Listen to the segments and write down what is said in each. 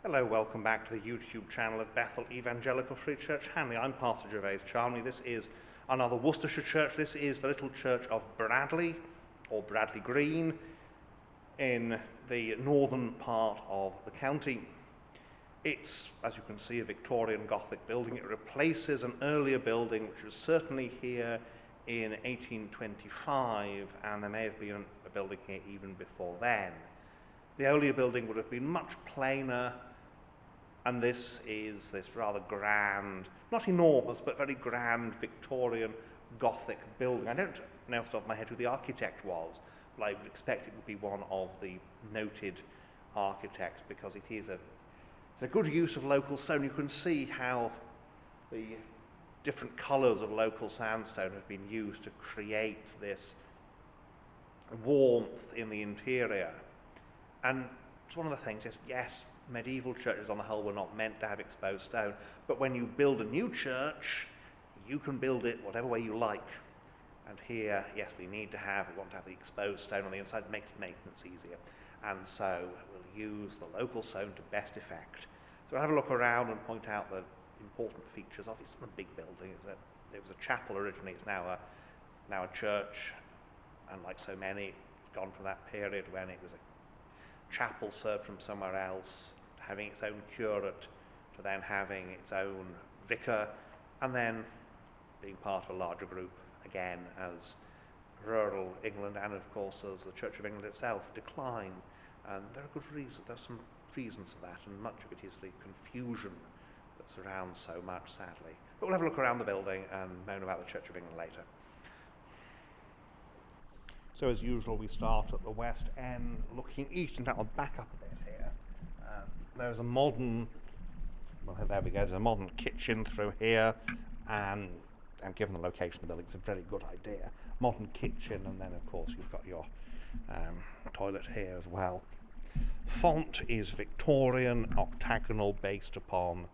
Hello, welcome back to the YouTube channel of Bethel Evangelical Free Church Hanley. I'm Pastor Gervais Charmley. This is another Worcestershire church. This is the little church of Bradley, or Bradley Green, in the northern part of the county. It's, as you can see, a Victorian Gothic building. It replaces an earlier building which was certainly here in 1825, and there may have been a building here even before then. The earlier building would have been much plainer, and this is this rather grand, not enormous, but very grand Victorian Gothic building. I don't know off the top of my head who the architect was, but I would expect it would be one of the noted architects, because it's a good use of local stone. You can see how the different colours of local sandstone have been used to create this warmth in the interior. And it's one of the things is, yes, medieval churches on the whole were not meant to have exposed stone, but when you build a new church, you can build it whatever way you like. And here, yes, we want to have the exposed stone on the inside. It makes maintenance easier. And so we'll use the local stone to best effect. So we'll have a look around and point out the important features of it. It's not a big building. It was a chapel originally. It's now a church, and like so many, it's gone from that period when it was a chapel served from somewhere else, to having its own curate, to then having its own vicar, and then being part of a larger group again as rural England and of course as the Church of England itself declined. And there are good reasons, there's some reasons for that, and much of it is the confusion that surrounds so much, sadly. But we'll have a look around the building and moan about the Church of England later. So as usual, we start at the west end, looking east. In fact, I'll back up a bit here. There's a modern, well, there we go, there's a modern kitchen through here, and given the location of the building, it's a very good idea. Modern kitchen, and then of course you've got your toilet here as well. Font is Victorian, octagonal, based upon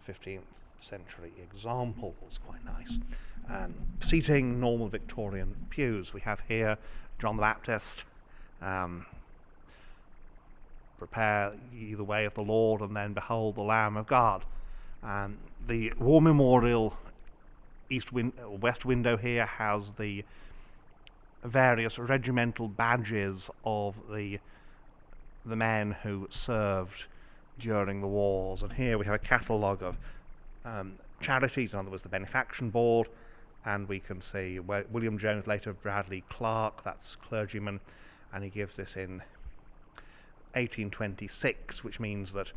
15th century examples, quite nice. Seating, normal Victorian pews. We have here John the Baptist, prepare ye the way of the Lord, and then behold the Lamb of God. The War Memorial west window here has the various regimental badges of the men who served during the wars, and here we have a catalogue of charities. In other words, the benefaction board, and we can see William Jones, later Bradley Clark, that's clergyman, and he gives this in 1826, which means that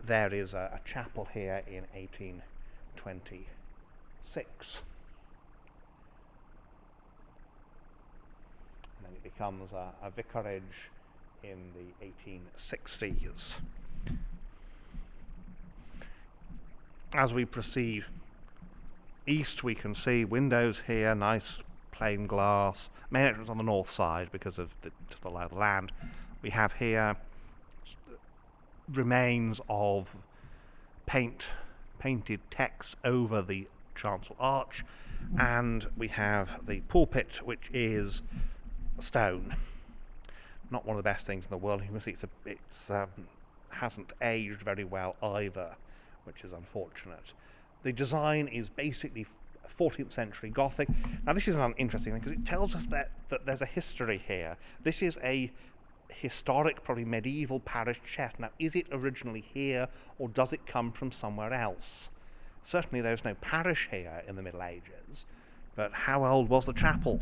there is a chapel here in 1826. And then it becomes a vicarage in the 1860s. As we proceed east, we can see windows here, nice plain glass. Main entrance on the north side because of the lie of the land. We have here remains of painted text over the chancel arch, and we have the pulpit, which is stone. Not one of the best things in the world. You can see it's hasn't aged very well either, which is unfortunate. The design is basically 14th century Gothic. Now this is an interesting thing because it tells us that there's a history here. This is a historic, probably medieval parish chest. Now, is it originally here, or does it come from somewhere else? Certainly there's no parish here in the Middle Ages, but how old was the chapel?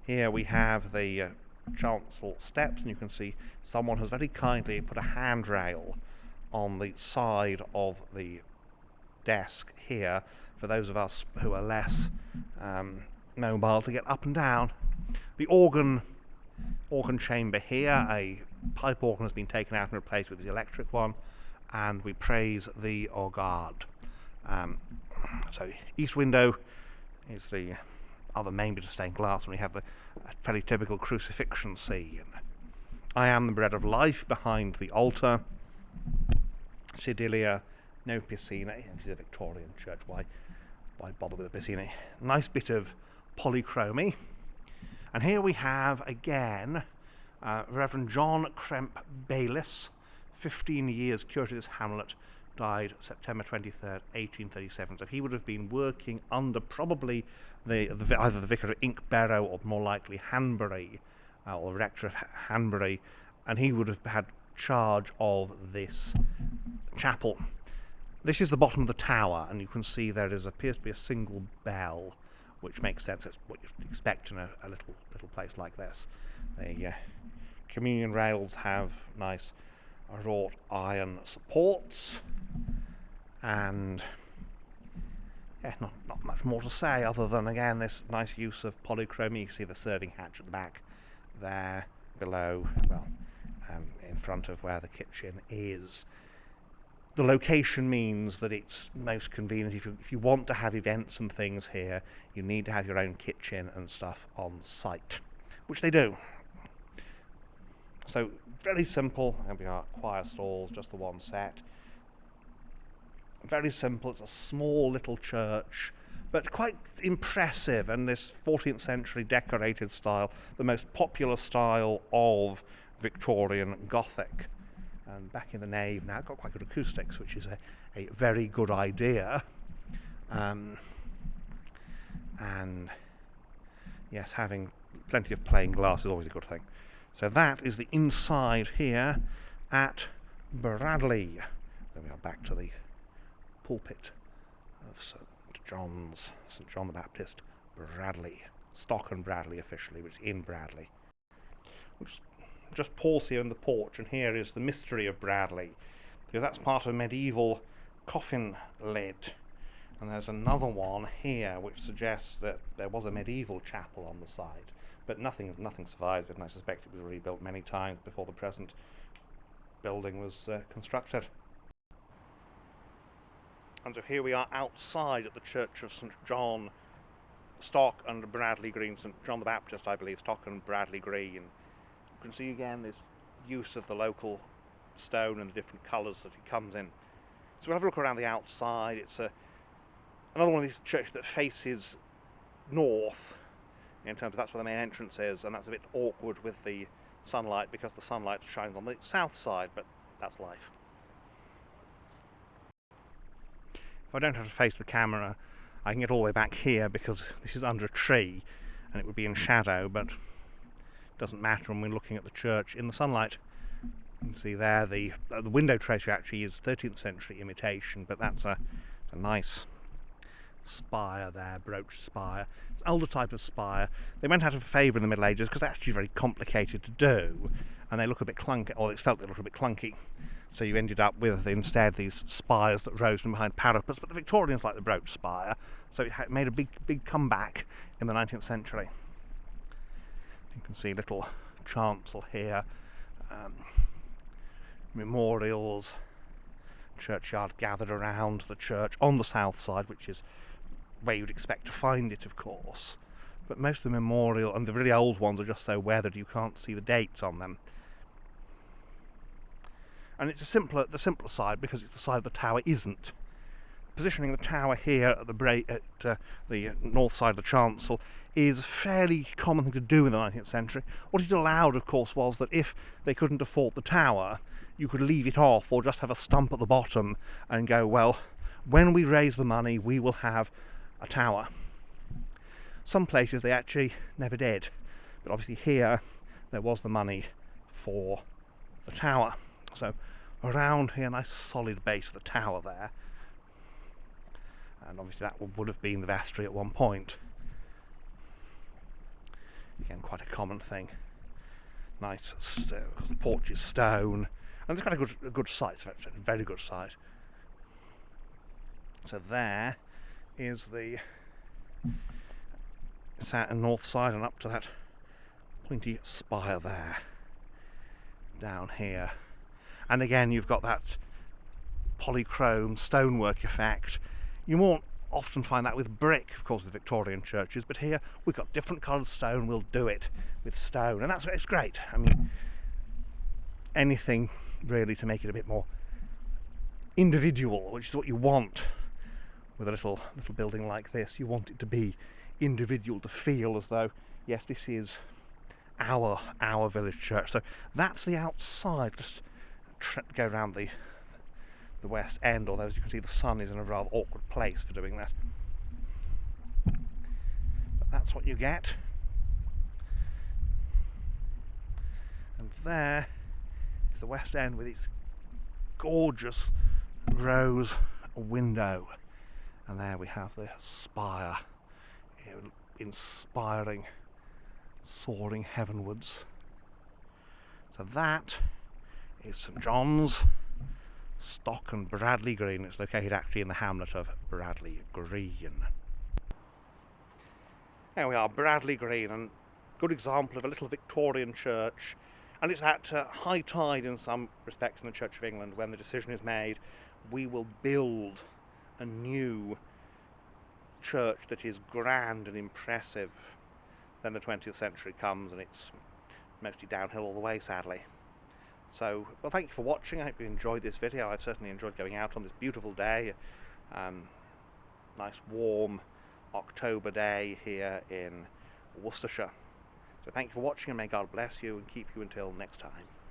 Here we have the chancel steps, and you can see someone has very kindly put a handrail on the side of the desk here for those of us who are less mobile to get up and down. The organ chamber here, a pipe organ has been taken out and replaced with the electric one, and we praise thee, O God. So east window is the other main bit of stained glass, and we have a fairly typical crucifixion scene. I am the bread of life behind the altar. Sedilia, no piscina. This is a Victorian church. Why bother with a piscina? Nice bit of polychromy. And here we have again Reverend John Cremp Bayliss, 15 years curate of this hamlet, died September 23rd, 1837. So he would have been working under probably either the vicar of Inkbarrow or more likely Hanbury, or the rector of Hanbury, and he would have had charge of this chapel. This is the bottom of the tower, and you can see there appears to be a single bell, which makes sense. That's what you'd expect in a little place like this. The communion rails have nice wrought iron supports, and yeah, not much more to say other than, again, this nice use of polychromy. You see the serving hatch at the back there, below, well, in front of where the kitchen is. The location means that it's most convenient. If you want to have events and things here, you need to have your own kitchen and stuff on site, which they do. So very simple. There we are, choir stalls, just the one set. Very simple. It's a small little church, but quite impressive, and this 14th century decorated style, the most popular style of Victorian Gothic. And back in the nave now, got quite good acoustics, which is a very good idea. And yes, having plenty of plain glass is always a good thing. So that is the inside here at Bradley. Then we are back to the pulpit of St. John the Baptist, Bradley. Stock and Bradley officially, which is in Bradley. Just pause here in the porch, and here is the mystery of Bradley, because that's part of a medieval coffin lid, and there's another one here which suggests that there was a medieval chapel on the site, but nothing survives it, and I suspect it was rebuilt many times before the present building was constructed. And so here we are outside at the Church of St. John, Stock and Bradley Green, St. John the Baptist, I believe, Stock and Bradley Green. You can see again this use of the local stone and the different colours that it comes in. So we'll have a look around the outside. It's another one of these churches that faces north, in terms of that's where the main entrance is, and that's a bit awkward with the sunlight because the sunlight shines on the south side, but that's life. If I don't have to face the camera, I can get all the way back here because this is under a tree and it would be in shadow, but doesn't matter when we're looking at the church in the sunlight. You can see there the window tracer actually is 13th century imitation, but that's a nice spire there, brooch spire. It's an older type of spire. They went out of favour in the Middle Ages because they're actually very complicated to do, and they look a bit clunky, or it felt they looked a bit clunky. So you ended up with instead these spires that rose from behind parapets, but the Victorians liked the brooch spire, so it made a big comeback in the 19th century. You can see little chancel here, memorials, churchyard gathered around the church on the south side, which is where you'd expect to find it, of course. But most of the memorial and the really old ones are just so weathered you can't see the dates on them. And it's the simpler side because it's the side of the tower isn't. Positioning the tower here at the north side of the chancel is a fairly common thing to do in the 19th century. What it allowed, of course, was that if they couldn't afford the tower, you could leave it off or just have a stump at the bottom and go, well, when we raise the money, we will have a tower. Some places they actually never did, but obviously here there was the money for the tower. So around here, nice solid base of the tower there. And obviously that would have been the vestry at one point. Again, quite a common thing. Nice, the porch is stone, and it's quite a good site, a very good site. So there is the north side, and up to that pointy spire there, down here. And again, you've got that polychrome stonework effect. You won't often find that with brick, of course, with Victorian churches, but here we've got different coloured stone. We'll do it with stone, and it's great. I mean, anything really to make it a bit more individual, which is what you want with a little building like this. You want it to be individual, to feel as though, yes, this is our village church. So that's the outside. Just go around the west end, although as you can see the sun is in a rather awkward place for doing that. But that's what you get. And there is the west end with its gorgeous rose window. And there we have the spire, inspiring, soaring heavenwards. So that is St John's, Stock and Bradley Green. It's located actually in the hamlet of Bradley Green. There we are, Bradley Green, and good example of a little Victorian church. And it's at high tide in some respects in the Church of England when the decision is made, we will build a new church that is grand and impressive. Then the 20th century comes and it's mostly downhill all the way, sadly. So, well, thank you for watching. I hope you enjoyed this video. I've certainly enjoyed going out on this beautiful day. Nice warm October day here in Worcestershire. So thank you for watching, and may God bless you and keep you until next time.